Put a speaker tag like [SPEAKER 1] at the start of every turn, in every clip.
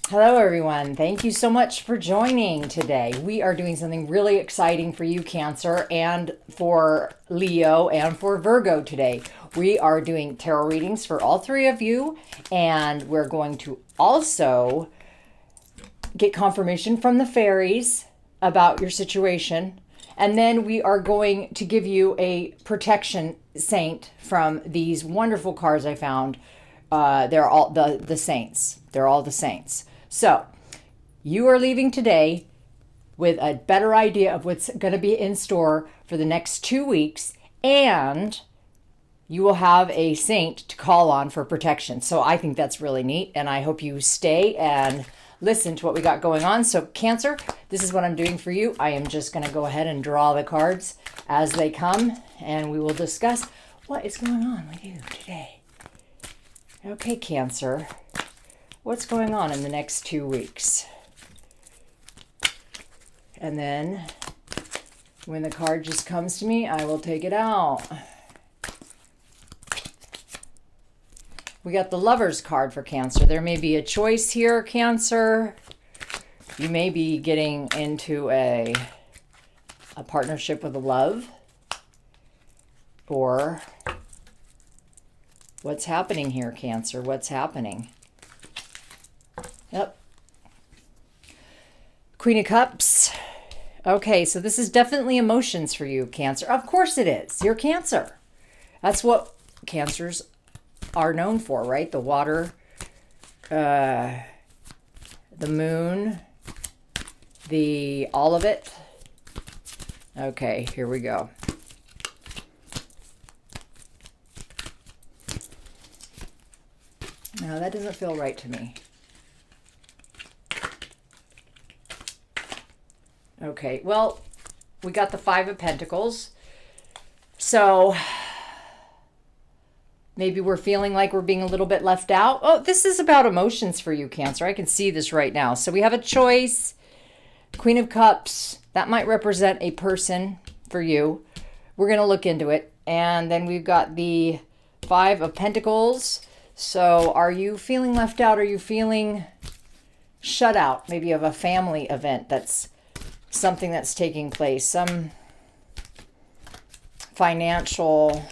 [SPEAKER 1] Hello, everyone. Thank you so much for joining today. We are doing something really exciting for you, Cancer, and for Leo and for Virgo today. We are doing tarot readings for all three of you, and we're going to also get confirmation from the fairies about your situation. And then we are going to give you a protection saint from these wonderful cards I found. They're all the saints. They're all the saints. So you are leaving today with a better idea of what's going to be in store for the next 2 weeks, and you will have a saint to call on for protection. So I think that's really neat, and I hope you stay and listen to what we got going on. So Cancer, this is what I'm doing for you. I am just going to go ahead and draw the cards as they come, and we will discuss what is going on with you today. Okay, Cancer, what's going on in the next 2 weeks? And then when the card just comes to me, I will take it out. We got the Lover's card for Cancer. There may be a choice here, Cancer. You may be getting into a partnership with a love. Or what's happening here, Cancer? What's happening? Yep. Queen of Cups. Okay, so this is definitely emotions for you, Cancer. Of course it is. You're Cancer. That's what Cancers are known for, right? The water, the moon, all of it. Okay, here we go. No, that doesn't feel right to me. Okay, well, we got the Five of Pentacles. So maybe we're feeling like we're being a little bit left out. Oh, this is about emotions for you, Cancer. I can see this right now. So we have a choice. Queen of Cups. That might represent a person for you. We're going to look into it. And then we've got the Five of Pentacles. So are you feeling left out? Are you feeling shut out? Maybe of a family event that's something that's taking place. Some financial...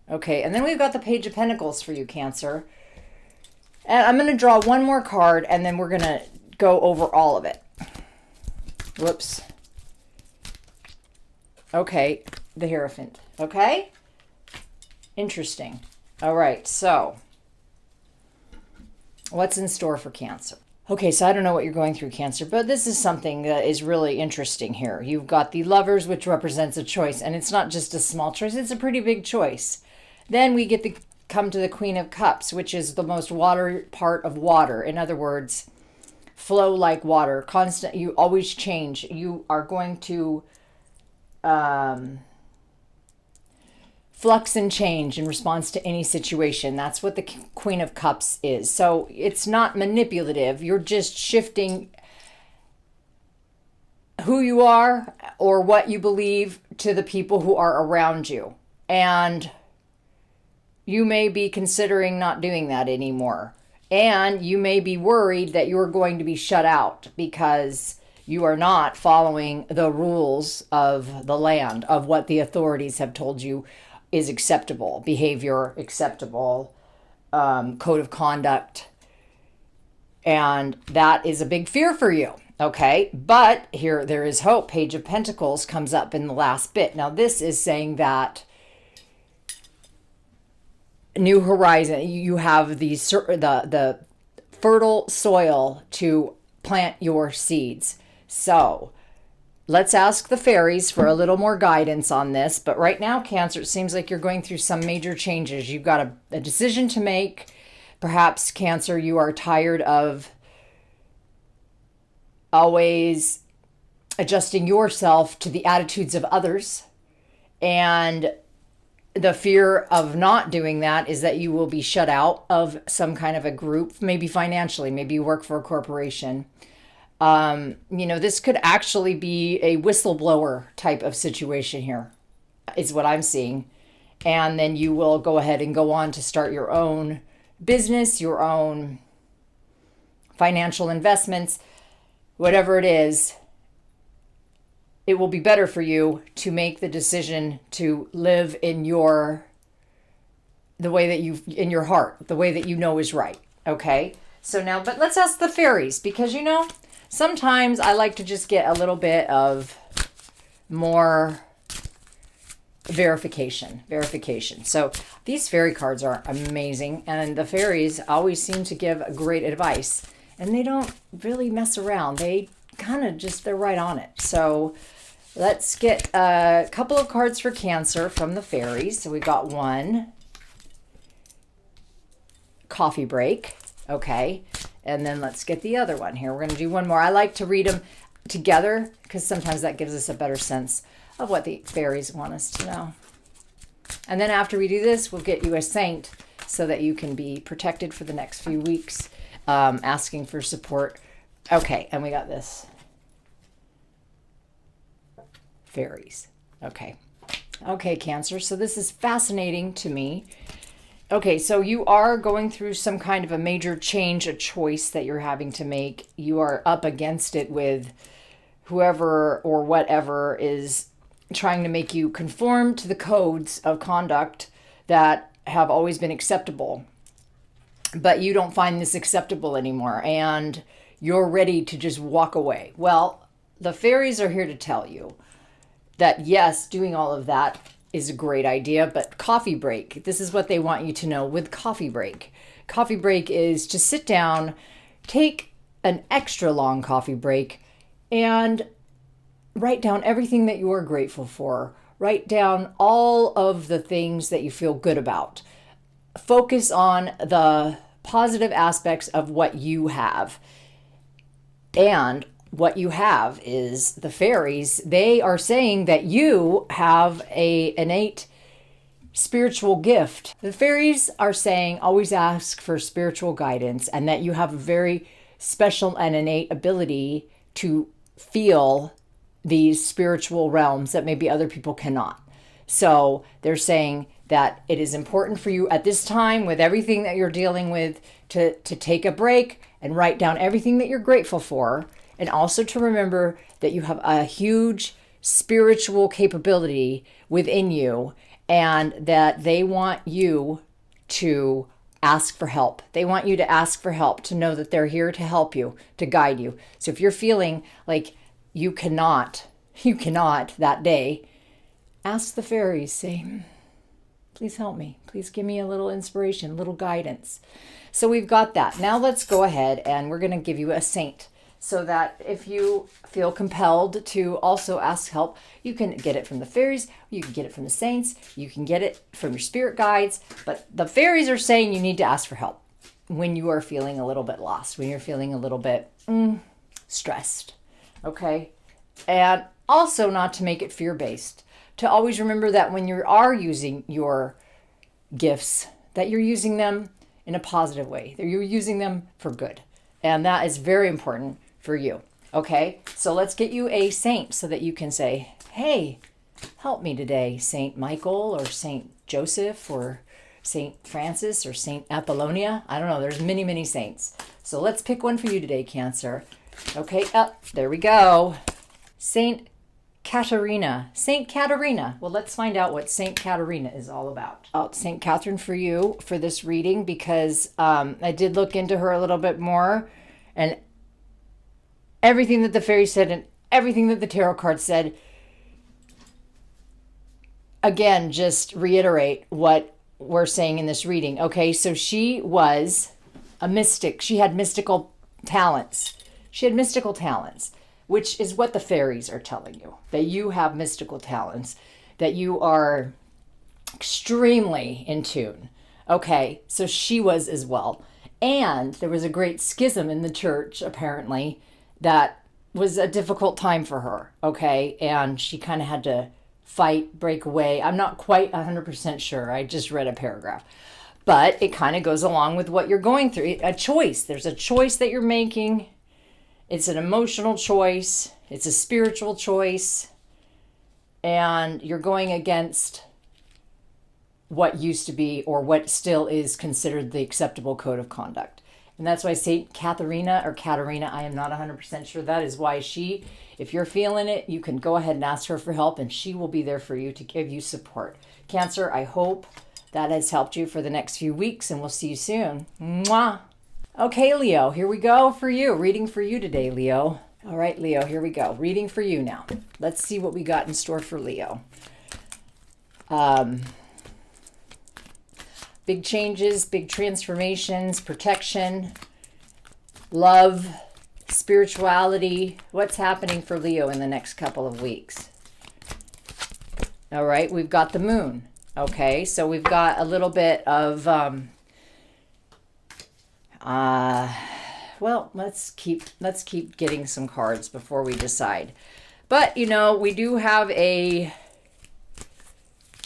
[SPEAKER 1] Okay, and then we've got the Page of Pentacles for you, Cancer. And I'm going to draw one more card, and then we're going to go over all of it. Whoops. Okay, the Hierophant. Okay? Interesting. All right, so what's in store for Cancer? Okay, so I don't know what you're going through, Cancer, but this is something that is really interesting here. You've got the Lovers, which represents a choice, and it's not just a small choice, it's a pretty big choice. Then we get to come to the Queen of Cups, which is the most water part of water. In other words, flow like water, constant. You always change. You are going to flux and change in response to any situation. That's what the Queen of Cups is. So it's not manipulative. You're just shifting who you are or what you believe to the people who are around you. And you may be considering not doing that anymore. And you may be worried that you're going to be shut out because you are not following the rules of the land, of what the authorities have told you is acceptable, behavior acceptable, code of conduct. And that is a big fear for you. Okay, but here there is hope. Page of Pentacles comes up in the last bit. Now this is saying that new horizon, you have the fertile soil to plant your seeds. So let's ask the fairies for a little more guidance on this. But right now, Cancer, it seems like you're going through some major changes. You've got a decision to make. Perhaps, Cancer, you are tired of always adjusting yourself to the attitudes of others. And the fear of not doing that is that you will be shut out of some kind of a group, maybe financially, maybe you work for a corporation. This could actually be a whistleblower type of situation here, is what I'm seeing. And then you will go ahead and go on to start your own business, your own financial investments, whatever it is, it will be better for you to make the decision to live in the way that in your heart, the way that you know is right. Okay. So now, but let's ask the fairies, because sometimes I like to just get a little bit of more verification. So these fairy cards are amazing, and the fairies always seem to give great advice, and they don't really mess around. They kind of they're right on it. So let's get a couple of cards for Cancer from the fairies. So we got one, coffee break. Okay. And then let's get the other one here. We're going to do one more. I like to read them together because sometimes that gives us a better sense of what the fairies want us to know. And then after we do this, we'll get you a saint so that you can be protected for the next few weeks, asking for support. Okay, and we got this. Fairies. Okay. Okay, Cancer. So this is fascinating to me. Okay, so you are going through some kind of a major change, a choice that you're having to make. You are up against it with whoever or whatever is trying to make you conform to the codes of conduct that have always been acceptable. But you don't find this acceptable anymore, and you're ready to just walk away. Well, the fairies are here to tell you that yes, doing all of that is a great idea, but coffee break, this is what they want you to know with coffee break. Coffee break is to sit down, take an extra long coffee break, and write down everything that you are grateful for. Write down all of the things that you feel good about. Focus on the positive aspects of what you have. And what you have is the fairies. They are saying that you have an innate spiritual gift. The fairies are saying always ask for spiritual guidance, and that you have a very special and innate ability to feel these spiritual realms that maybe other people cannot. So they're saying that it is important for you at this time, with everything that you're dealing with, to take a break and write down everything that you're grateful for. And also to remember that you have a huge spiritual capability within you, and that they want you to ask for help. They want you to ask for help, to know that they're here to help you, to guide you. So if you're feeling like you cannot that day, ask the fairies, say, please help me. Please give me a little inspiration, a little guidance. So we've got that. Now let's go ahead and we're going to give you a saint, so that if you feel compelled to also ask help, you can get it from the fairies, you can get it from the saints, you can get it from your spirit guides. But the fairies are saying you need to ask for help when you are feeling a little bit lost, when you're feeling a little bit stressed. Okay? And also not to make it fear-based. To always remember that when you are using your gifts, that you're using them in a positive way, that you're using them for good. And that is very important for you. Okay, so let's get you a saint so that you can say, hey, help me today, Saint Michael or Saint Joseph or Saint Francis or Saint Apollonia. I don't know, there's many, many saints. So let's pick one for you today, Cancer. Okay, there we go. Saint Katerina. Saint Katerina. Well, let's find out what Saint Katerina is all about. Saint Catherine for you for this reading, because I did look into her a little bit more, and everything that the fairy said and everything that the tarot card said, again, just reiterate what we're saying in this reading. Okay, so she was a mystic. She had mystical talents. Which is what the fairies are telling you, that you have mystical talents, that you are extremely in tune. Okay, so she was as well. And there was a great schism in the church, apparently, that was a difficult time for her, okay? And she kind of had to fight, break away. I'm not quite 100% sure. I just read a paragraph. But it kind of goes along with what you're going through. A choice. There's a choice that you're making. It's an emotional choice. It's a spiritual choice. And you're going against what used to be, or what still is considered the acceptable code of conduct. And that's why Saint Katharina or Katarina, I am not 100% sure. That is why she, if you're feeling it, you can go ahead and ask her for help, and she will be there for you to give you support. Cancer, I hope that has helped you for the next few weeks, and we'll see you soon. Mwah! Okay, Leo, here we go for you. Reading for you today, Leo. All right, Leo, here we go. Reading for you now. Let's see what we got in store for Leo. Big changes, big transformations, protection, love, spirituality. What's happening for Leo in the next couple of weeks? All right, we've got the moon. Okay, so we've got a little bit of, well, let's keep getting some cards before we decide. But, you know, we do have a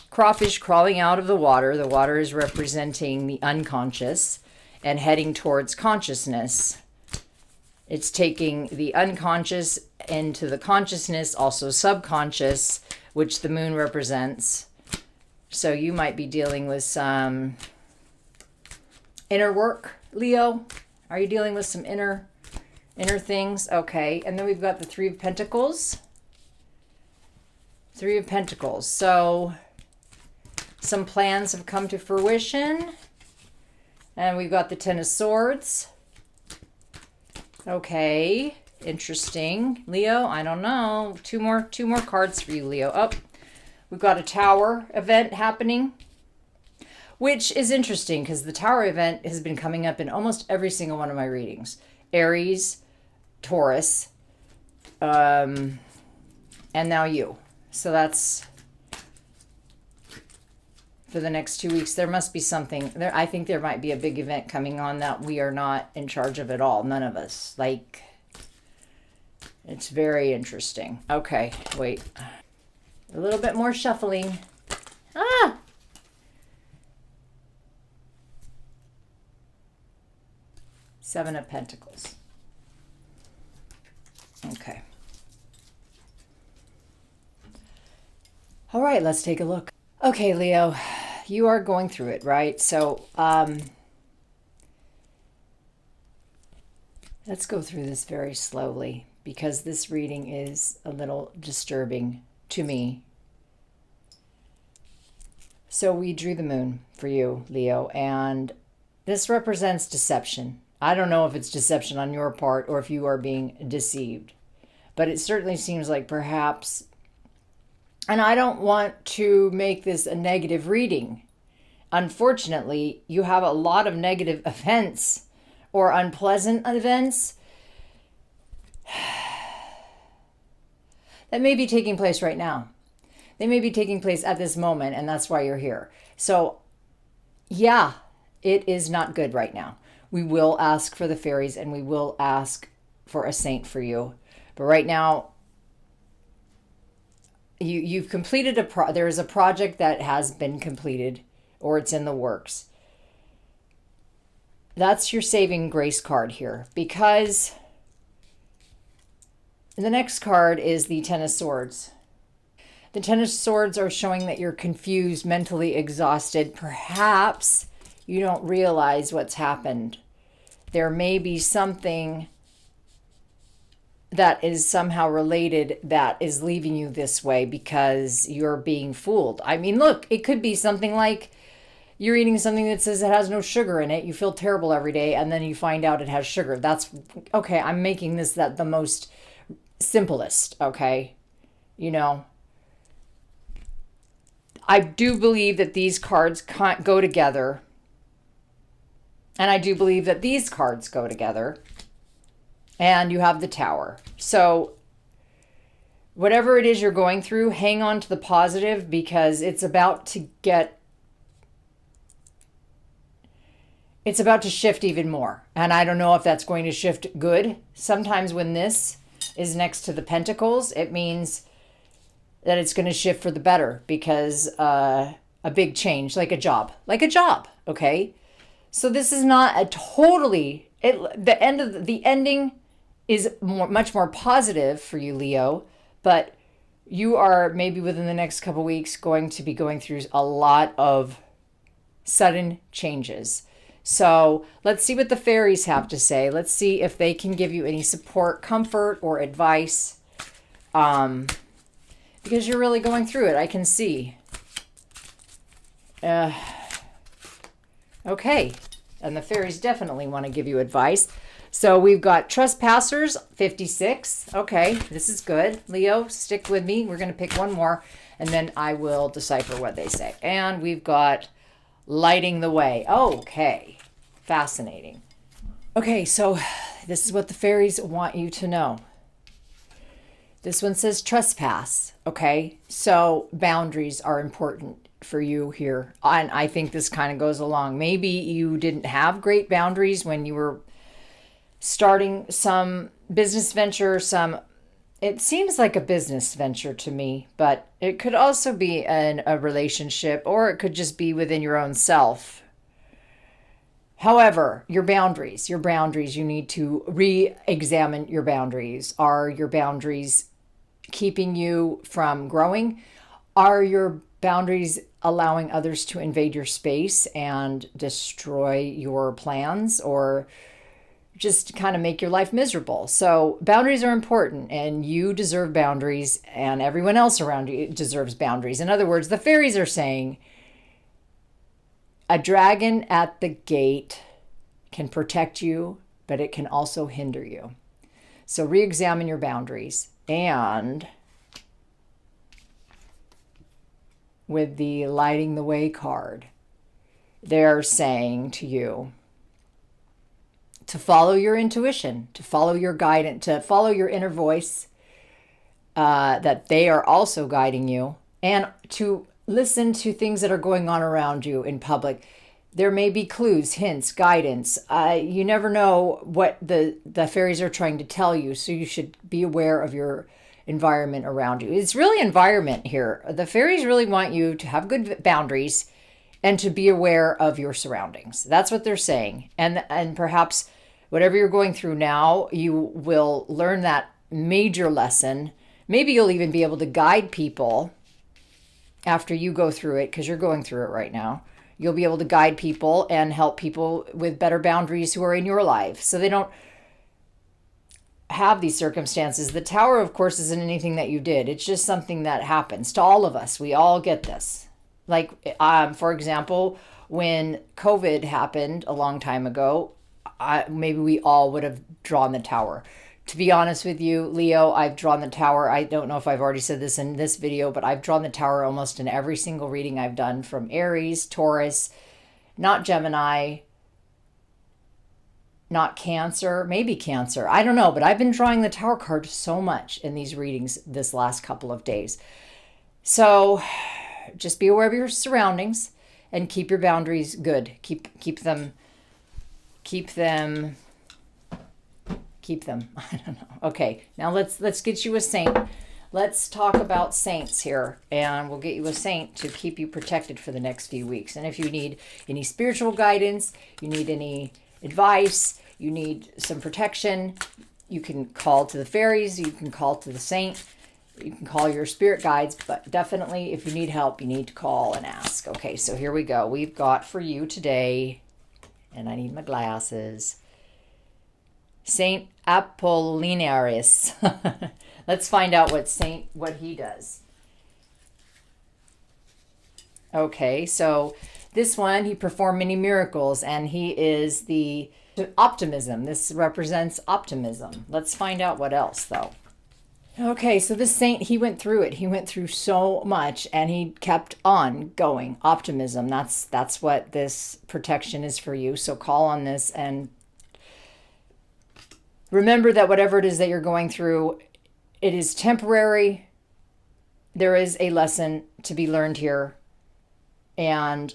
[SPEAKER 1] crawfish crawling out of the water. The water is representing the unconscious and heading towards consciousness. It's taking the unconscious into the consciousness, also subconscious, which the moon represents. So you might be dealing with some inner work, Leo. Are you dealing with some inner things? Okay. And then we've got the Three of Pentacles. Three of Pentacles. So some plans have come to fruition. And we've got the Ten of Swords. Okay. Interesting. Leo, I don't know. Two more cards for you, Leo. Oh, we've got a Tower event happening, which is interesting because the Tower event has been coming up in almost every single one of my readings. Aries, Taurus, and now you. So that's for the next 2 weeks. There must be something there. I think there might be a big event coming on that we are not in charge of at all. None of us. Like, it's very interesting. Okay, wait. A little bit more shuffling. Ah! Seven of Pentacles. Okay. All right, let's take a look. Okay, Leo, you are going through it, right? So, let's go through this very slowly because this reading is a little disturbing to me. So we drew the moon for you, Leo, and this represents deception. I don't know if it's deception on your part or if you are being deceived, but it certainly seems like perhaps, and I don't want to make this a negative reading. Unfortunately, you have a lot of negative events or unpleasant events that may be taking place right now. They may be taking place at this moment, and that's why you're here. So, yeah, it is not good right now. We will ask for the fairies, and we will ask for a saint for you. But right now, you've completed there is a project that has been completed, or it's in the works. That's your saving grace card here, because the next card is the Ten of Swords. The Ten of Swords are showing that you're confused, mentally exhausted. Perhaps you don't realize what's happened. There may be something that is somehow related that is leaving you this way because you're being fooled. I mean, look, it could be something like you're eating something that says it has no sugar in it. You feel terrible every day, and then you find out it has sugar. That's okay. I'm making this the most simplest, okay? You know, I do believe that these cards can't go together. And I do believe that these cards go together. And you have the Tower. So whatever it is you're going through, hang on to the positive because it's about to shift even more. And I don't know if that's going to shift good. Sometimes when this is next to the Pentacles, it means that it's going to shift for the better because a big change, like a job, okay? So this is not a totally, the ending is much more positive for you, Leo, but you are maybe within the next couple weeks going to be going through a lot of sudden changes. So let's see what the fairies have to say. Let's see if they can give you any support, comfort, or advice. Because you're really going through it, I can see. Okay. And the fairies definitely want to give you advice. So we've got trespassers, 56. Okay, this is good. Leo, stick with me. We're going to pick one more, and then I will decipher what they say. And we've got lighting the way. Okay, fascinating. Okay, so this is what the fairies want you to know. This one says trespass. Okay, so boundaries are important for you here. And I think this kind of goes along. Maybe you didn't have great boundaries when you were starting some business venture, it seems like a business venture to me, but it could also be a relationship, or it could just be within your own self. However, your boundaries, you need to re-examine your boundaries. Are your boundaries keeping you from growing? Are your boundaries allowing others to invade your space and destroy your plans, or just kind of make your life miserable? So boundaries are important, and you deserve boundaries, and everyone else around you deserves boundaries. In other words, the fairies are saying a dragon at the gate can protect you, but it can also hinder you. So re-examine your boundaries. And with the lighting the way card, they're saying to you to follow your intuition, to follow your guidance, to follow your inner voice, that they are also guiding you, and to listen to things that are going on around you in public. There may be clues, hints, guidance. You never know what the fairies are trying to tell you, so you should be aware of your environment around you. It's really environment here. The fairies really want you to have good boundaries and to be aware of your surroundings. That's what they're saying. And perhaps whatever you're going through now, you will learn that major lesson. Maybe you'll even be able to guide people after you go through it, because you're going through it right now. You'll be able to guide people and help people with better boundaries who are in your life, so they don't have these circumstances. The tower, of course, isn't anything that you did. It's just something that happens to all of us. We all get this. Like, for example, when COVID happened a long time ago, maybe we all would have drawn the tower. To be honest with you, Leo, I've drawn the tower. I don't know if I've already said this in this video, but I've drawn the tower almost in every single reading I've done, from Aries, Taurus, not Gemini, not Cancer, maybe Cancer. I don't know, but I've been drawing the tower card so much in these readings this last couple of days. So just be aware of your surroundings and keep your boundaries good. Keep them. I don't know. Okay, now let's get you a saint. Let's talk about saints here, and we'll get you a saint to keep you protected for the next few weeks. And if you need any spiritual guidance, you need any advice, you need some protection, you can call to the fairies, you can call to the saint, you can call your spirit guides, but definitely if you need help, you need to call and ask. Okay, so here we go. We've got for you today, and I need my glasses, Saint Apollinaris. Let's find out what he does. Okay, so this one, he performed many miracles, and he is the optimism. This represents optimism. Let's find out what else, though. Okay, so this saint, he went through it. He went through so much, and he kept on going. Optimism, that's what this protection is for you. So call on this, and remember that whatever it is that you're going through, it is temporary. There is a lesson to be learned here. And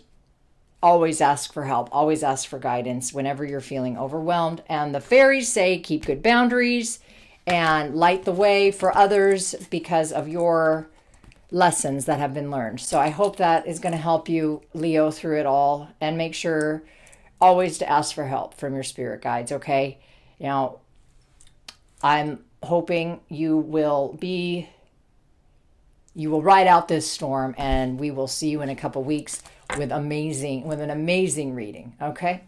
[SPEAKER 1] always ask for help. Always ask for guidance whenever you're feeling overwhelmed. And the fairies say keep good boundaries and light the way for others because of your lessons that have been learned. So I hope that is going to help you, Leo, through it all. And make sure always to ask for help from your spirit guides, okay? Now, I'm hoping you will ride out this storm, and we will see you in a couple weeks with an amazing reading, okay?